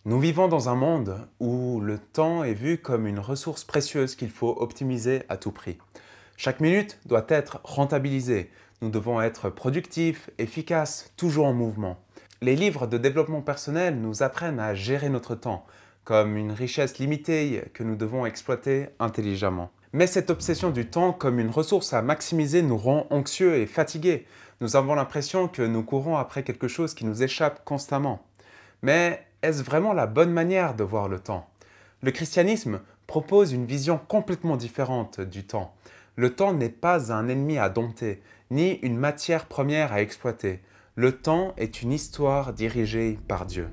Nous vivons dans un monde où le temps est vu comme une ressource précieuse qu'il faut optimiser à tout prix. Chaque minute doit être rentabilisée. Nous devons être productifs, efficaces, toujours en mouvement. Les livres de développement personnel nous apprennent à gérer notre temps, comme une richesse limitée que nous devons exploiter intelligemment. Mais cette obsession du temps comme une ressource à maximiser nous rend anxieux et fatigués. Nous avons l'impression que nous courons après quelque chose qui nous échappe constamment. Mais est-ce vraiment la bonne manière de voir le temps? Le christianisme propose une vision complètement différente du temps. Le temps n'est pas un ennemi à dompter, ni une matière première à exploiter. Le temps est une histoire dirigée par Dieu.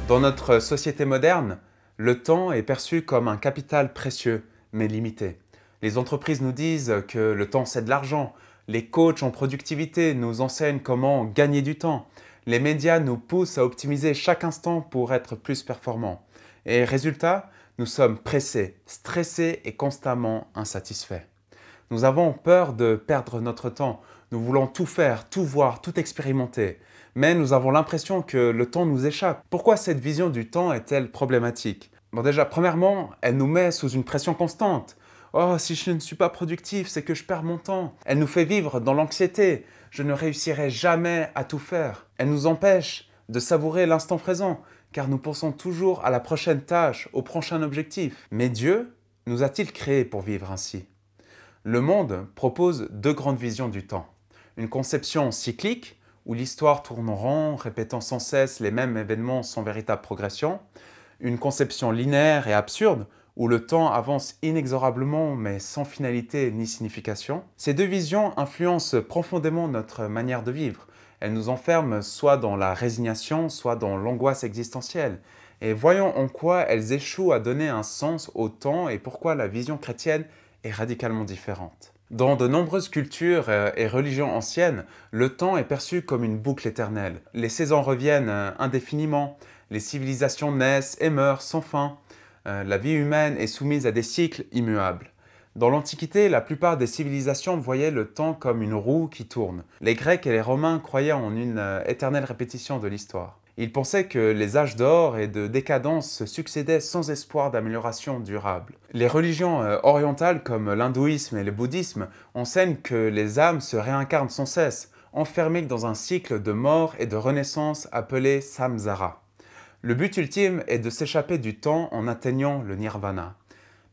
Dans notre société moderne, le temps est perçu comme un capital précieux, mais limité. Les entreprises nous disent que le temps c'est de l'argent, les coachs en productivité nous enseignent comment gagner du temps, les médias nous poussent à optimiser chaque instant pour être plus performants. Et résultat, nous sommes pressés, stressés et constamment insatisfaits. Nous avons peur de perdre notre temps. Nous voulons tout faire, tout voir, tout expérimenter. Mais nous avons l'impression que le temps nous échappe. Pourquoi cette vision du temps est-elle problématique? Bon, déjà, premièrement, elle nous met sous une pression constante. Oh, si je ne suis pas productif, c'est que je perds mon temps. Elle nous fait vivre dans l'anxiété. Je ne réussirai jamais à tout faire. Elle nous empêche de savourer l'instant présent, car nous pensons toujours à la prochaine tâche, au prochain objectif. Mais Dieu nous a-t-il créés pour vivre ainsi? Le monde propose deux grandes visions du temps. Une conception cyclique, où l'histoire tourne en rond, répétant sans cesse les mêmes événements sans véritable progression. Une conception linéaire et absurde, où le temps avance inexorablement mais sans finalité ni signification. Ces deux visions influencent profondément notre manière de vivre. Elles nous enferment soit dans la résignation, soit dans l'angoisse existentielle. Et voyons en quoi elles échouent à donner un sens au temps et pourquoi la vision chrétienne est radicalement différente. Dans de nombreuses cultures et religions anciennes, le temps est perçu comme une boucle éternelle. Les saisons reviennent indéfiniment, les civilisations naissent et meurent sans fin. La vie humaine est soumise à des cycles immuables. Dans l'Antiquité, la plupart des civilisations voyaient le temps comme une roue qui tourne. Les Grecs et les Romains croyaient en une éternelle répétition de l'histoire. Ils pensaient que les âges d'or et de décadence se succédaient sans espoir d'amélioration durable. Les religions orientales comme l'hindouisme et le bouddhisme enseignent que les âmes se réincarnent sans cesse, enfermées dans un cycle de mort et de renaissance appelé samsara. Le but ultime est de s'échapper du temps en atteignant le nirvana.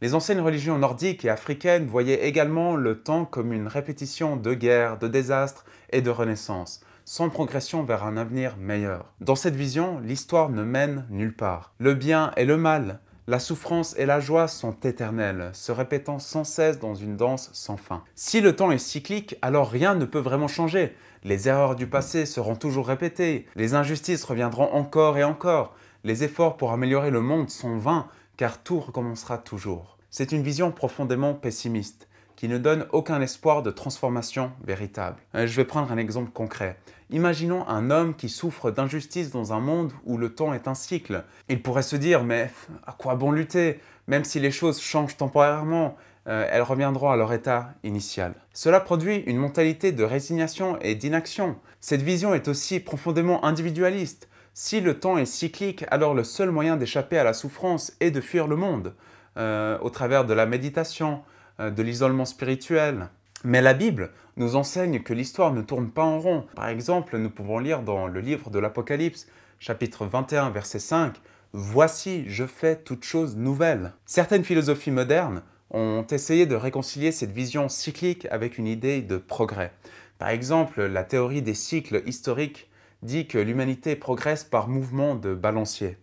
Les anciennes religions nordiques et africaines voyaient également le temps comme une répétition de guerres, de désastres et de renaissances, sans progression vers un avenir meilleur. Dans cette vision, l'histoire ne mène nulle part. Le bien et le mal, la souffrance et la joie sont éternelles, se répétant sans cesse dans une danse sans fin. Si le temps est cyclique, alors rien ne peut vraiment changer. Les erreurs du passé seront toujours répétées, les injustices reviendront encore et encore. Les efforts pour améliorer le monde sont vains, car tout recommencera toujours. C'est une vision profondément pessimiste, qui ne donne aucun espoir de transformation véritable. Je vais prendre un exemple concret. Imaginons un homme qui souffre d'injustice dans un monde où le temps est un cycle. Il pourrait se dire, mais à quoi bon lutter? Même si les choses changent temporairement, elles reviendront à leur état initial. Cela produit une mentalité de résignation et d'inaction. Cette vision est aussi profondément individualiste. Si le temps est cyclique, alors le seul moyen d'échapper à la souffrance est de fuir le monde, au travers de la méditation, de l'isolement spirituel. Mais la Bible nous enseigne que l'histoire ne tourne pas en rond. Par exemple, nous pouvons lire dans le livre de l'Apocalypse, chapitre 21, verset 5, « Voici, je fais toutes choses nouvelles ». Certaines philosophies modernes ont essayé de réconcilier cette vision cyclique avec une idée de progrès. Par exemple, la théorie des cycles historiques dit que l'humanité progresse par mouvement de balancier,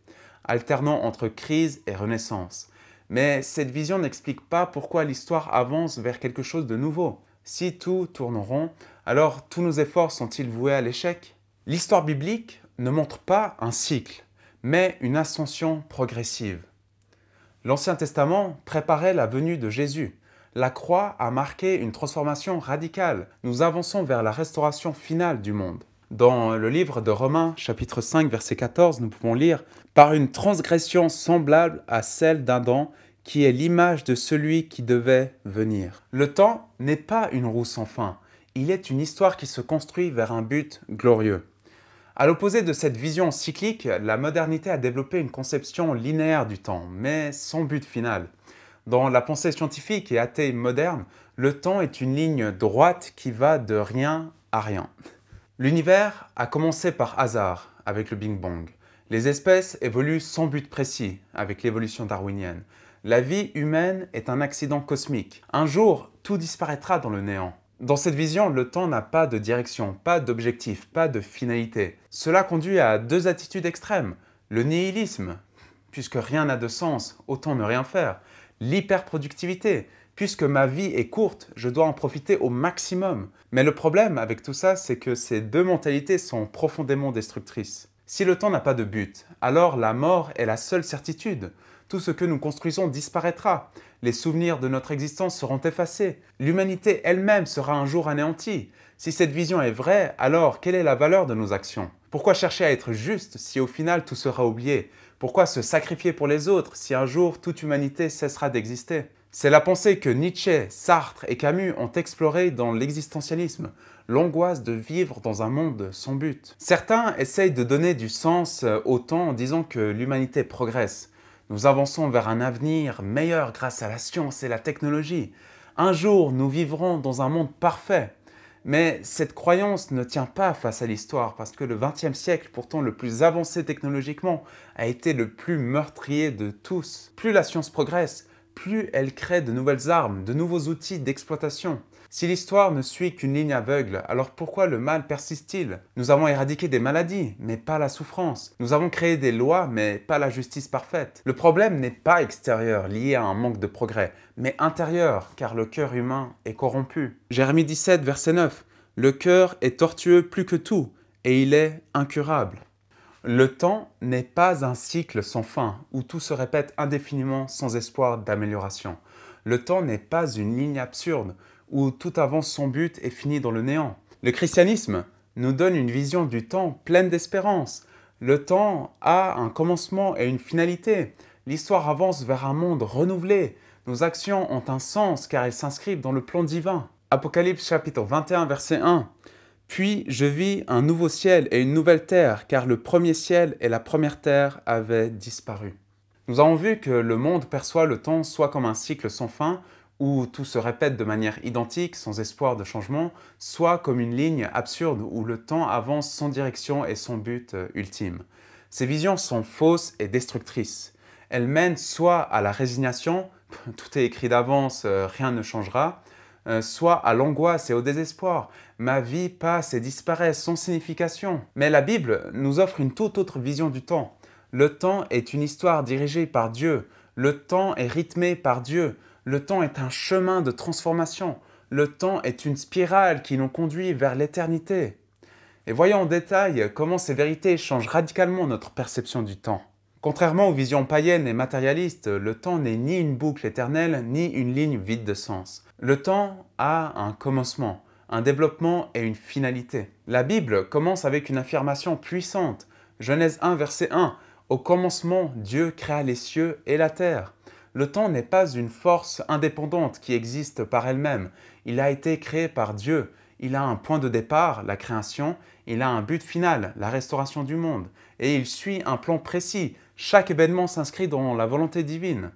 alternant entre crise et renaissance. Mais cette vision n'explique pas pourquoi l'histoire avance vers quelque chose de nouveau. Si tout tourne rond, alors tous nos efforts sont-ils voués à l'échec? L'histoire biblique ne montre pas un cycle, mais une ascension progressive. L'Ancien Testament préparait la venue de Jésus. La croix a marqué une transformation radicale. Nous avançons vers la restauration finale du monde. Dans le livre de Romains, chapitre 5, verset 14, nous pouvons lire « Par une transgression semblable à celle d'Adam, qui est l'image de celui qui devait venir. » Le temps n'est pas une roue sans fin, il est une histoire qui se construit vers un but glorieux. À l'opposé de cette vision cyclique, la modernité a développé une conception linéaire du temps, mais sans but final. Dans la pensée scientifique et athée moderne, le temps est une ligne droite qui va de rien à rien. L'univers a commencé par hasard, avec le Big Bang. Les espèces évoluent sans but précis, avec l'évolution darwinienne. La vie humaine est un accident cosmique. Un jour, tout disparaîtra dans le néant. Dans cette vision, le temps n'a pas de direction, pas d'objectif, pas de finalité. Cela conduit à deux attitudes extrêmes. Le nihilisme, puisque rien n'a de sens, autant ne rien faire. L'hyperproductivité, puisque ma vie est courte, je dois en profiter au maximum. Mais le problème avec tout ça, c'est que ces deux mentalités sont profondément destructrices. Si le temps n'a pas de but, alors la mort est la seule certitude. Tout ce que nous construisons disparaîtra. Les souvenirs de notre existence seront effacés. L'humanité elle-même sera un jour anéantie. Si cette vision est vraie, alors quelle est la valeur de nos actions? Pourquoi chercher à être juste si au final tout sera oublié? Pourquoi se sacrifier pour les autres si un jour toute humanité cessera d'exister? C'est la pensée que Nietzsche, Sartre et Camus ont explorée dans l'existentialisme, l'angoisse de vivre dans un monde sans but. Certains essayent de donner du sens au temps en disant que l'humanité progresse. Nous avançons vers un avenir meilleur grâce à la science et la technologie. Un jour, nous vivrons dans un monde parfait. Mais cette croyance ne tient pas face à l'histoire parce que le XXe siècle, pourtant le plus avancé technologiquement, a été le plus meurtrier de tous. Plus la science progresse, plus elle crée de nouvelles armes, de nouveaux outils d'exploitation. Si l'histoire ne suit qu'une ligne aveugle, alors pourquoi le mal persiste-t-il? Nous avons éradiqué des maladies, mais pas la souffrance. Nous avons créé des lois, mais pas la justice parfaite. Le problème n'est pas extérieur, lié à un manque de progrès, mais intérieur, car le cœur humain est corrompu. Jérémie 17, verset 9. « Le cœur est tortueux plus que tout, et il est incurable. » Le temps n'est pas un cycle sans fin, où tout se répète indéfiniment sans espoir d'amélioration. Le temps n'est pas une ligne absurde, où tout avance sans but et finit dans le néant. Le christianisme nous donne une vision du temps pleine d'espérance. Le temps a un commencement et une finalité. L'histoire avance vers un monde renouvelé. Nos actions ont un sens car elles s'inscrivent dans le plan divin. Apocalypse chapitre 21, verset 1. Puis je vis un nouveau ciel et une nouvelle terre, car le premier ciel et la première terre avaient disparu. Nous avons vu que le monde perçoit le temps soit comme un cycle sans fin, où tout se répète de manière identique, sans espoir de changement, soit comme une ligne absurde où le temps avance sans direction et sans but ultime. Ces visions sont fausses et destructrices. Elles mènent soit à la résignation, tout est écrit d'avance, rien ne changera, soit à l'angoisse et au désespoir. Ma vie passe et disparaît sans signification. Mais la Bible nous offre une toute autre vision du temps. Le temps est une histoire dirigée par Dieu. Le temps est rythmé par Dieu. Le temps est un chemin de transformation. Le temps est une spirale qui nous conduit vers l'éternité. Et voyons en détail comment ces vérités changent radicalement notre perception du temps. Contrairement aux visions païennes et matérialistes, le temps n'est ni une boucle éternelle, ni une ligne vide de sens. Le temps a un commencement, un développement et une finalité. La Bible commence avec une affirmation puissante. Genèse 1, verset 1. « Au commencement, Dieu créa les cieux et la terre. » Le temps n'est pas une force indépendante qui existe par elle-même. Il a été créé par Dieu. Il a un point de départ, la création. Il a un but final, la restauration du monde. Et il suit un plan précis. Chaque événement s'inscrit dans la volonté divine.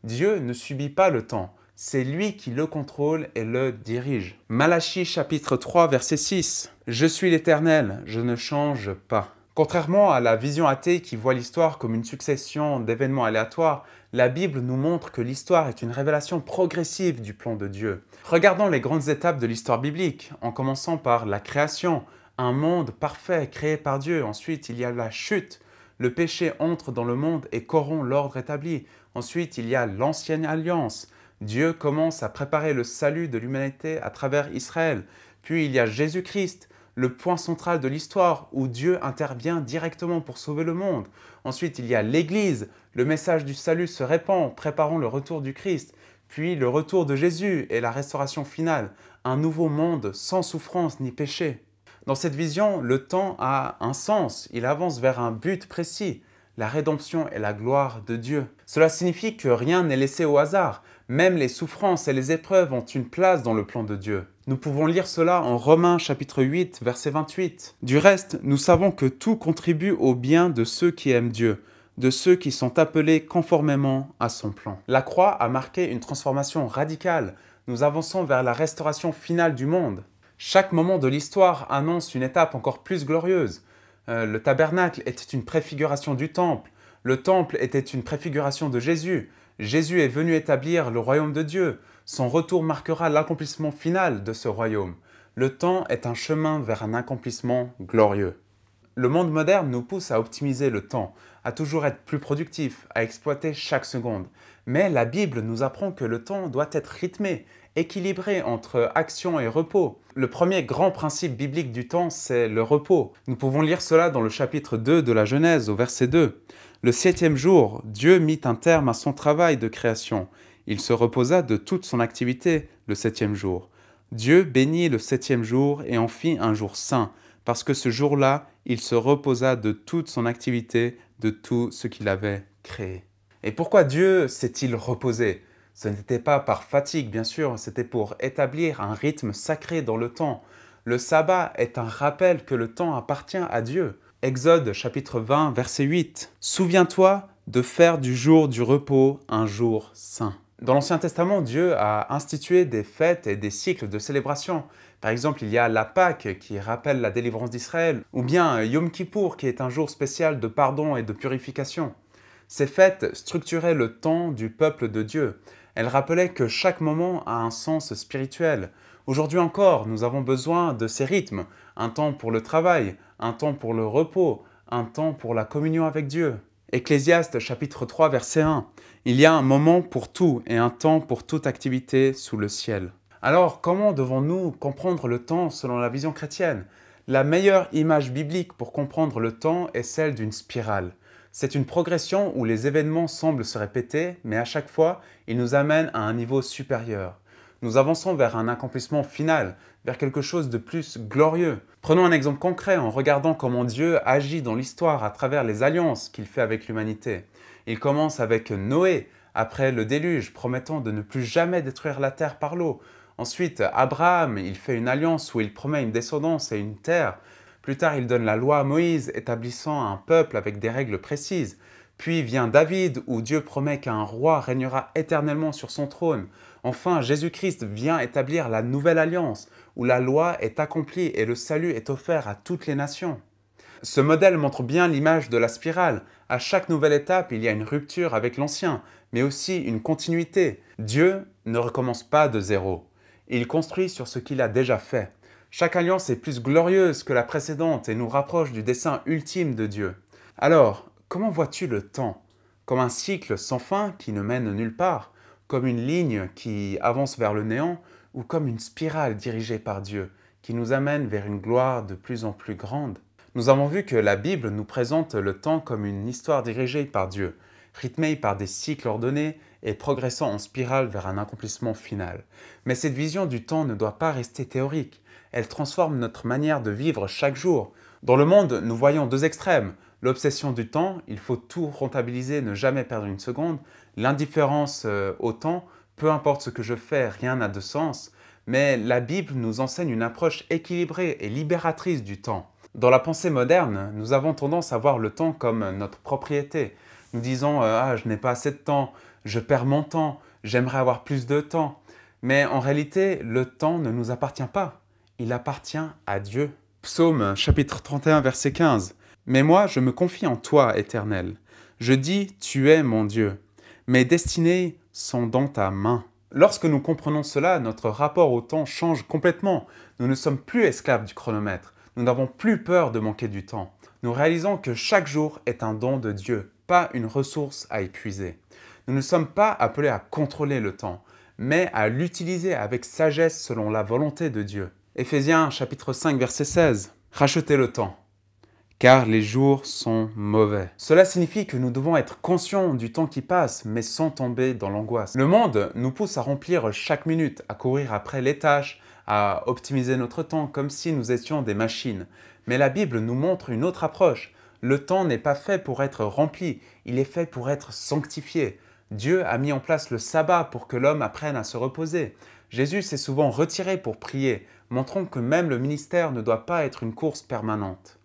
Dieu ne subit pas le temps. C'est lui qui le contrôle et le dirige. Malachie chapitre 3 verset 6. « Je suis l'Éternel, je ne change pas. » Contrairement à la vision athée qui voit l'histoire comme une succession d'événements aléatoires, la Bible nous montre que l'histoire est une révélation progressive du plan de Dieu. Regardons les grandes étapes de l'histoire biblique, en commençant par la création, un monde parfait créé par Dieu. Ensuite, il y a la chute. Le péché entre dans le monde et corrompt l'ordre établi. Ensuite, il y a l'ancienne alliance. Dieu commence à préparer le salut de l'humanité à travers Israël. Puis il y a Jésus-Christ, le point central de l'histoire où Dieu intervient directement pour sauver le monde. Ensuite, il y a l'Église. Le message du salut se répand, préparant le retour du Christ. Puis le retour de Jésus et la restauration finale, un nouveau monde sans souffrance ni péché. Dans cette vision, le temps a un sens, il avance vers un but précis, la rédemption et la gloire de Dieu. Cela signifie que rien n'est laissé au hasard, même les souffrances et les épreuves ont une place dans le plan de Dieu. Nous pouvons lire cela en Romains chapitre 8, verset 28. Du reste, nous savons que tout contribue au bien de ceux qui aiment Dieu, de ceux qui sont appelés conformément à son plan. La croix a marqué une transformation radicale. Nous avançons vers la restauration finale du monde. Chaque moment de l'histoire annonce une étape encore plus glorieuse. Le tabernacle était une préfiguration du temple. Le temple était une préfiguration de Jésus. Jésus est venu établir le royaume de Dieu. Son retour marquera l'accomplissement final de ce royaume. Le temps est un chemin vers un accomplissement glorieux. Le monde moderne nous pousse à optimiser le temps, à toujours être plus productif, à exploiter chaque seconde. Mais la Bible nous apprend que le temps doit être rythmé, équilibré entre action et repos. Le premier grand principe biblique du temps, c'est le repos. Nous pouvons lire cela dans le chapitre 2 de la Genèse, au verset 2. Le 7e jour, Dieu mit un terme à son travail de création. Il se reposa de toute son activité le 7e jour. Dieu bénit le 7e jour et en fit un jour saint, parce que ce jour-là, il se reposa de toute son activité, de tout ce qu'il avait créé. Et pourquoi Dieu s'est-il reposé ? Ce n'était pas par fatigue, bien sûr, c'était pour établir un rythme sacré dans le temps. Le sabbat est un rappel que le temps appartient à Dieu. Exode chapitre 20, verset 8. « Souviens-toi de faire du jour du repos un jour saint. » Dans l'Ancien Testament, Dieu a institué des fêtes et des cycles de célébration. Par exemple, il y a la Pâque qui rappelle la délivrance d'Israël, ou bien Yom Kippour qui est un jour spécial de pardon et de purification. Ces fêtes structuraient le temps du peuple de Dieu. Elles rappelaient que chaque moment a un sens spirituel. Aujourd'hui encore, nous avons besoin de ces rythmes. Un temps pour le travail, un temps pour le repos, un temps pour la communion avec Dieu. Ecclésiaste chapitre 3 verset 1. Il y a un moment pour tout et un temps pour toute activité sous le ciel. Alors, comment devons-nous comprendre le temps selon la vision chrétienne ? La meilleure image biblique pour comprendre le temps est celle d'une spirale. C'est une progression où les événements semblent se répéter, mais à chaque fois, ils nous amènent à un niveau supérieur. Nous avançons vers un accomplissement final, vers quelque chose de plus glorieux. Prenons un exemple concret en regardant comment Dieu agit dans l'histoire à travers les alliances qu'il fait avec l'humanité. Il commence avec Noé, après le déluge, promettant de ne plus jamais détruire la terre par l'eau. Ensuite, Abraham, il fait une alliance où il promet une descendance et une terre. Plus tard, il donne la loi à Moïse, établissant un peuple avec des règles précises. Puis vient David, où Dieu promet qu'un roi régnera éternellement sur son trône. Enfin, Jésus-Christ vient établir la nouvelle alliance, où la loi est accomplie et le salut est offert à toutes les nations. Ce modèle montre bien l'image de la spirale. À chaque nouvelle étape, il y a une rupture avec l'ancien, mais aussi une continuité. Dieu ne recommence pas de zéro. Il construit sur ce qu'il a déjà fait. Chaque alliance est plus glorieuse que la précédente et nous rapproche du dessein ultime de Dieu. Alors, comment vois-tu le temps ? Comme un cycle sans fin qui ne mène nulle part ? Comme une ligne qui avance vers le néant ? Ou comme une spirale dirigée par Dieu qui nous amène vers une gloire de plus en plus grande ? Nous avons vu que la Bible nous présente le temps comme une histoire dirigée par Dieu, rythmée par des cycles ordonnés et progressant en spirale vers un accomplissement final. Mais cette vision du temps ne doit pas rester théorique. Elle transforme notre manière de vivre chaque jour. Dans le monde, nous voyons deux extrêmes. L'obsession du temps, il faut tout rentabiliser, ne jamais perdre une seconde. L'indifférence au temps, peu importe ce que je fais, rien n'a de sens. Mais la Bible nous enseigne une approche équilibrée et libératrice du temps. Dans la pensée moderne, nous avons tendance à voir le temps comme notre propriété. Nous disons « Ah, je n'ai pas assez de temps, je perds mon temps, j'aimerais avoir plus de temps ». Mais en réalité, le temps ne nous appartient pas. Il appartient à Dieu. Psaume chapitre 31, verset 15. « Mais moi, je me confie en toi, Éternel. Je dis, tu es mon Dieu. Mes destinées sont dans ta main. » Lorsque nous comprenons cela, notre rapport au temps change complètement. Nous ne sommes plus esclaves du chronomètre. Nous n'avons plus peur de manquer du temps. Nous réalisons que chaque jour est un don de Dieu, pas une ressource à épuiser. Nous ne sommes pas appelés à contrôler le temps, mais à l'utiliser avec sagesse selon la volonté de Dieu. Éphésiens chapitre 5 verset 16. Rachetez le temps, car les jours sont mauvais. Cela signifie que nous devons être conscients du temps qui passe, mais sans tomber dans l'angoisse. Le monde nous pousse à remplir chaque minute, à courir après les tâches, à optimiser notre temps comme si nous étions des machines. Mais la Bible nous montre une autre approche. Le temps n'est pas fait pour être rempli, il est fait pour être sanctifié. Dieu a mis en place le sabbat pour que l'homme apprenne à se reposer. Jésus s'est souvent retiré pour prier, montrant que même le ministère ne doit pas être une course permanente.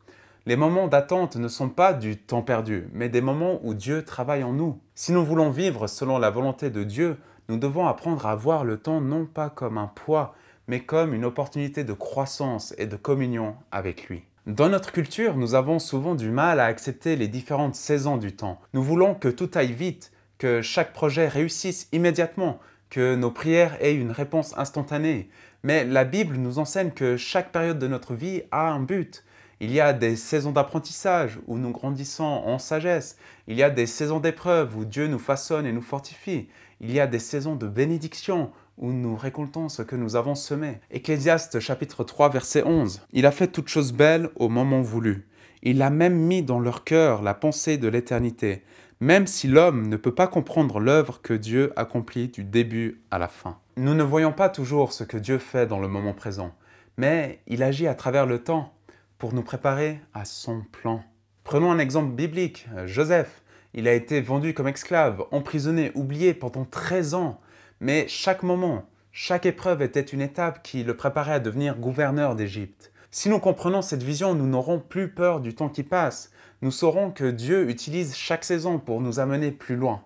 Les moments d'attente ne sont pas du temps perdu, mais des moments où Dieu travaille en nous. Si nous voulons vivre selon la volonté de Dieu, nous devons apprendre à voir le temps non pas comme un poids, mais comme une opportunité de croissance et de communion avec lui. Dans notre culture, nous avons souvent du mal à accepter les différentes saisons du temps. Nous voulons que tout aille vite, que chaque projet réussisse immédiatement, que nos prières aient une réponse instantanée. Mais la Bible nous enseigne que chaque période de notre vie a un but. Il y a des saisons d'apprentissage où nous grandissons en sagesse. Il y a des saisons d'épreuves où Dieu nous façonne et nous fortifie. Il y a des saisons de bénédiction où nous récoltons ce que nous avons semé. Ecclésiaste chapitre 3 verset 11. Il a fait toutes choses belles au moment voulu. Il a même mis dans leur cœur la pensée de l'éternité, même si l'homme ne peut pas comprendre l'œuvre que Dieu accomplit du début à la fin. Nous ne voyons pas toujours ce que Dieu fait dans le moment présent, mais il agit à travers le temps pour nous préparer à son plan. Prenons un exemple biblique, Joseph. Il a été vendu comme esclave, emprisonné, oublié pendant 13 ans. Mais chaque moment, chaque épreuve était une étape qui le préparait à devenir gouverneur d'Égypte. Si nous comprenons cette vision, nous n'aurons plus peur du temps qui passe. Nous saurons que Dieu utilise chaque saison pour nous amener plus loin.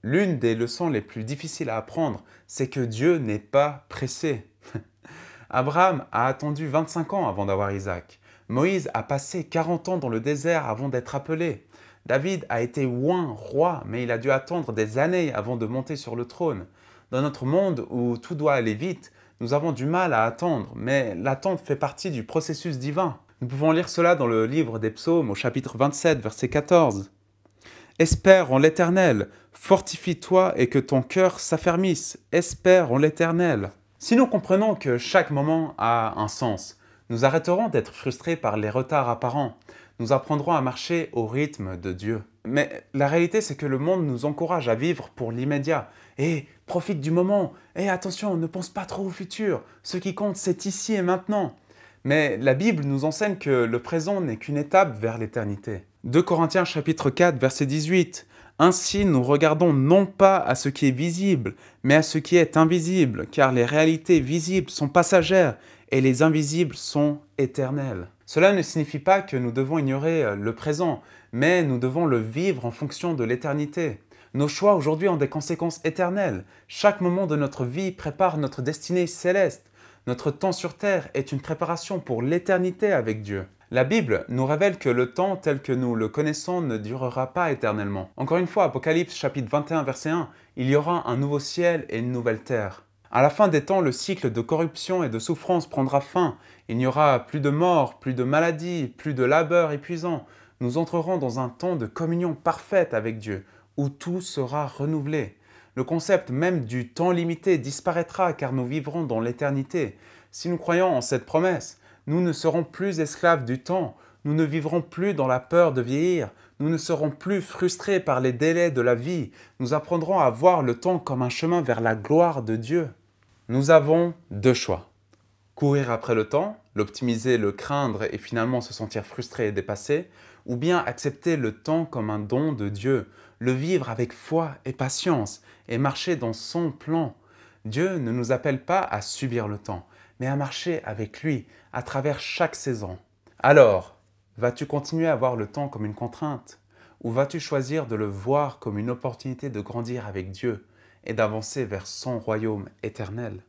L'une des leçons les plus difficiles à apprendre, c'est que Dieu n'est pas pressé. Abraham a attendu 25 ans avant d'avoir Isaac. Moïse a passé 40 ans dans le désert avant d'être appelé. David a été oint roi, mais il a dû attendre des années avant de monter sur le trône. Dans notre monde où tout doit aller vite, nous avons du mal à attendre, mais l'attente fait partie du processus divin. Nous pouvons lire cela dans le livre des Psaumes au chapitre 27, verset 14. « Espère en l'Éternel, fortifie-toi et que ton cœur s'affermisse, espère en l'Éternel. » Si nous comprenons que chaque moment a un sens, nous arrêterons d'être frustrés par les retards apparents. Nous apprendrons à marcher au rythme de Dieu. Mais la réalité, c'est que le monde nous encourage à vivre pour l'immédiat. Et profite du moment. Et attention, ne pense pas trop au futur. Ce qui compte, c'est ici et maintenant. Mais la Bible nous enseigne que le présent n'est qu'une étape vers l'éternité. 2 Corinthiens chapitre 4, verset 18. « Ainsi, nous regardons non pas à ce qui est visible, mais à ce qui est invisible, car les réalités visibles sont passagères et les invisibles sont éternelles. » Cela ne signifie pas que nous devons ignorer le présent, mais nous devons le vivre en fonction de l'éternité. Nos choix aujourd'hui ont des conséquences éternelles. Chaque moment de notre vie prépare notre destinée céleste. Notre temps sur terre est une préparation pour l'éternité avec Dieu. La Bible nous révèle que le temps tel que nous le connaissons ne durera pas éternellement. Encore une fois, Apocalypse chapitre 21 verset 1, il y aura un nouveau ciel et une nouvelle terre. À la fin des temps, le cycle de corruption et de souffrance prendra fin. Il n'y aura plus de mort, plus de maladie, plus de labeur épuisant. Nous entrerons dans un temps de communion parfaite avec Dieu, où tout sera renouvelé. Le concept même du temps limité disparaîtra car nous vivrons dans l'éternité. Si nous croyons en cette promesse, nous ne serons plus esclaves du temps, nous ne vivrons plus dans la peur de vieillir, nous ne serons plus frustrés par les délais de la vie, nous apprendrons à voir le temps comme un chemin vers la gloire de Dieu. Nous avons deux choix. Courir après le temps, l'optimiser, le craindre et finalement se sentir frustré et dépassé, ou bien accepter le temps comme un don de Dieu, le vivre avec foi et patience et marcher dans son plan. Dieu ne nous appelle pas à subir le temps, mais à marcher avec lui à travers chaque saison. Alors, vas-tu continuer à voir le temps comme une contrainte, ou vas-tu choisir de le voir comme une opportunité de grandir avec Dieu et d'avancer vers son royaume éternel ?